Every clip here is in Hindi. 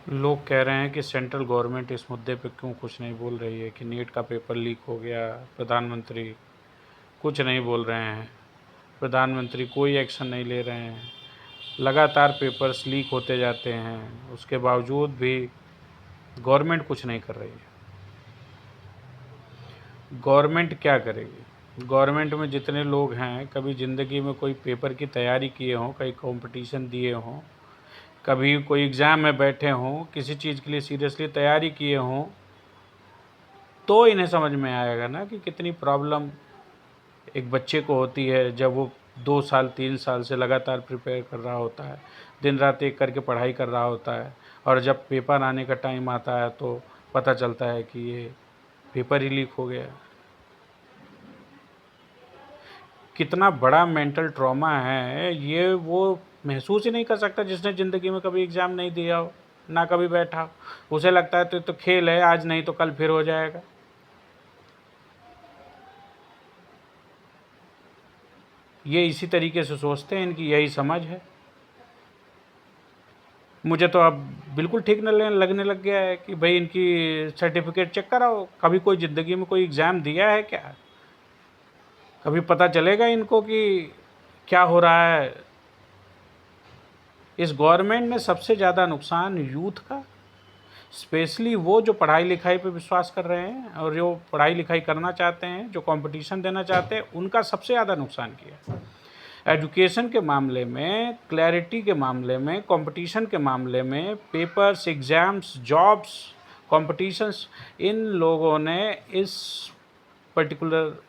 लोग कह रहे हैं कि सेंट्रल गवर्नमेंट इस मुद्दे पे क्यों कुछ नहीं बोल रही है कि नीट का पेपर लीक हो गया, प्रधानमंत्री कुछ नहीं बोल रहे हैं, प्रधानमंत्री कोई एक्शन नहीं ले रहे हैं, लगातार पेपर्स लीक होते जाते हैं, उसके बावजूद भी गवर्नमेंट कुछ नहीं कर रही है। गवर्नमेंट क्या करेगी? गवर्नमेंट में जितने लोग हैं, कभी ज़िंदगी में कोई पेपर की तैयारी किए हों, कहीं कंपटीशन दिए हों, कभी कोई एग्ज़ाम में बैठे हों, किसी चीज़ के लिए सीरियसली तैयारी किए हों, तो इन्हें समझ में आएगा ना कि कितनी प्रॉब्लम एक बच्चे को होती है जब वो 2 साल 3 साल से लगातार प्रिपेयर कर रहा होता है, दिन रात एक करके पढ़ाई कर रहा होता है, और जब पेपर आने का टाइम आता है तो पता चलता है कि ये पेपर ही लीक हो गया। कितना बड़ा मेंटल ट्रॉमा है ये वो महसूस ही नहीं कर सकता जिसने ज़िंदगी में कभी एग्ज़ाम नहीं दिया हो, ना कभी बैठा हो। उसे लगता है तो खेल है, आज नहीं तो कल फिर हो जाएगा। ये इसी तरीके से सोचते हैं, इनकी यही समझ है। मुझे तो अब बिल्कुल ठीक न लगने लग गया है कि भाई इनकी सर्टिफिकेट चेक कराओ। कभी कोई ज़िंदगी में कोई एग्ज़ाम दिया है क्या? कभी पता चलेगा इनको कि क्या हो रहा है? इस गवर्नमेंट ने सबसे ज़्यादा नुकसान यूथ का, स्पेशली वो जो पढ़ाई लिखाई पे विश्वास कर रहे हैं और जो पढ़ाई लिखाई करना चाहते हैं, जो कंपटीशन देना चाहते हैं, उनका सबसे ज़्यादा नुकसान किया। एजुकेशन के मामले में, क्लैरिटी के मामले में, कंपटीशन के मामले में, पेपर्स, एग्ज़ाम्स, जॉब्स, कॉम्पिटिशन्स, इन लोगों ने इस पर्टिकुलर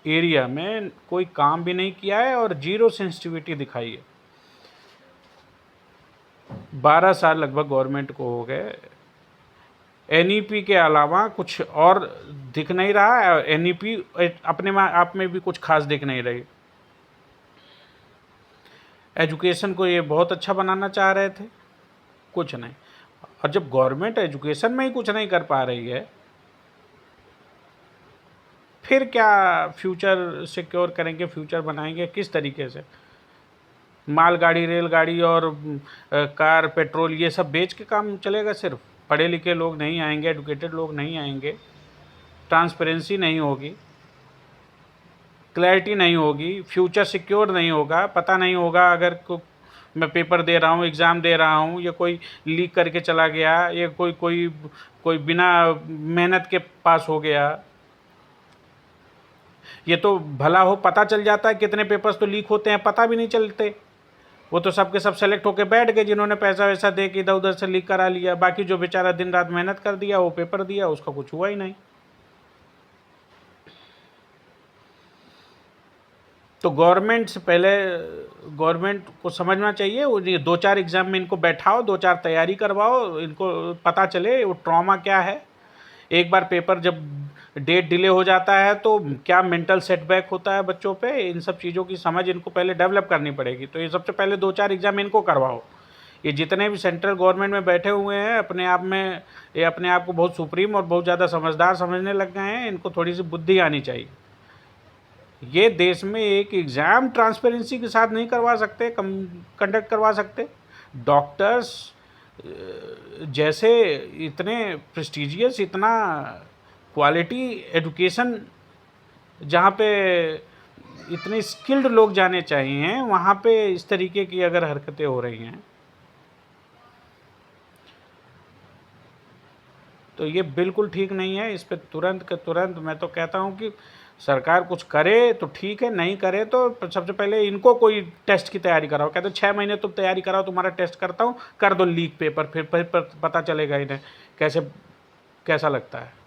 एरिया में कोई काम भी नहीं किया है और ज़ीरो सेंसिटिविटी दिखाई है। 12 साल लगभग गवर्नमेंट को हो गए। एनईपी के अलावा कुछ और दिख नहीं रहा है। एनईपी अपने आप में भी कुछ खास दिख नहीं रही। एजुकेशन को ये बहुत अच्छा बनाना चाह रहे थे, कुछ नहीं। और जब गवर्नमेंट एजुकेशन में ही कुछ नहीं कर पा रही है, फिर क्या फ्यूचर सिक्योर करेंगे, फ्यूचर बनाएंगे किस तरीके से? मालगाड़ी, रेलगाड़ी और कार, पेट्रोल, ये सब बेच के काम चलेगा सिर्फ? पढ़े लिखे लोग नहीं आएंगे, एजुकेटेड लोग नहीं आएंगे, ट्रांसपेरेंसी नहीं होगी, क्लैरिटी नहीं होगी, फ्यूचर सिक्योर नहीं होगा, पता नहीं होगा अगर मैं पेपर दे रहा हूँ, एग्ज़ाम दे रहा हूँ, ये कोई लीक करके चला गया, ये कोई कोई कोई बिना मेहनत के पास हो गया। ये तो भला हो पता चल जाता है, कितने पेपर्स तो लीक होते हैं पता भी नहीं चलते। वो तो सबके सब सेलेक्ट होके बैठ गए जिन्होंने पैसा वैसा दे के इधर उधर से लीक करा लिया। बाकी जो बेचारा दिन रात मेहनत कर दिया, वो पेपर दिया, उसका कुछ हुआ ही नहीं। तो गवर्नमेंट से पहले गवर्नमेंट को समझना चाहिए, वो ये 2-4 एग्ज़ाम में इनको बैठाओ, 2-4 तैयारी करवाओ, इनको पता चले वो ट्रॉमा क्या है। एक बार पेपर जब डेट डिले हो जाता है तो क्या मेंटल सेटबैक होता है बच्चों पे, इन सब चीज़ों की समझ इनको पहले डेवलप करनी पड़ेगी। तो ये सबसे पहले 2-4 एग्ज़ाम इनको करवाओ। ये जितने भी सेंट्रल गवर्नमेंट में बैठे हुए हैं, अपने आप में ये अपने आप को बहुत सुप्रीम और बहुत ज़्यादा समझदार समझने लग गए हैं। इनको थोड़ी सी बुद्धि आनी चाहिए। ये देश में एक एग्ज़ाम ट्रांसपेरेंसी के साथ नहीं करवा सकते, कंडक्ट करवा सकते। डॉक्टर्स जैसे इतने प्रेस्टिजियस, इतना क्वालिटी एजुकेशन जहाँ पे इतने स्किल्ड लोग जाने चाहिए, वहाँ पे इस तरीके की अगर हरकतें हो रही हैं तो ये बिल्कुल ठीक नहीं है। इस पे तुरंत के तुरंत मैं तो कहता हूँ कि सरकार कुछ करे तो ठीक है, नहीं करे तो सबसे पहले इनको कोई टेस्ट की तैयारी कराओ। कहते 6 महीने तुम तैयारी कराओ, तुम्हारा टेस्ट करता हूँ, कर दो लीक पेपर, फिर पता चलेगा इन्हें कैसा लगता है।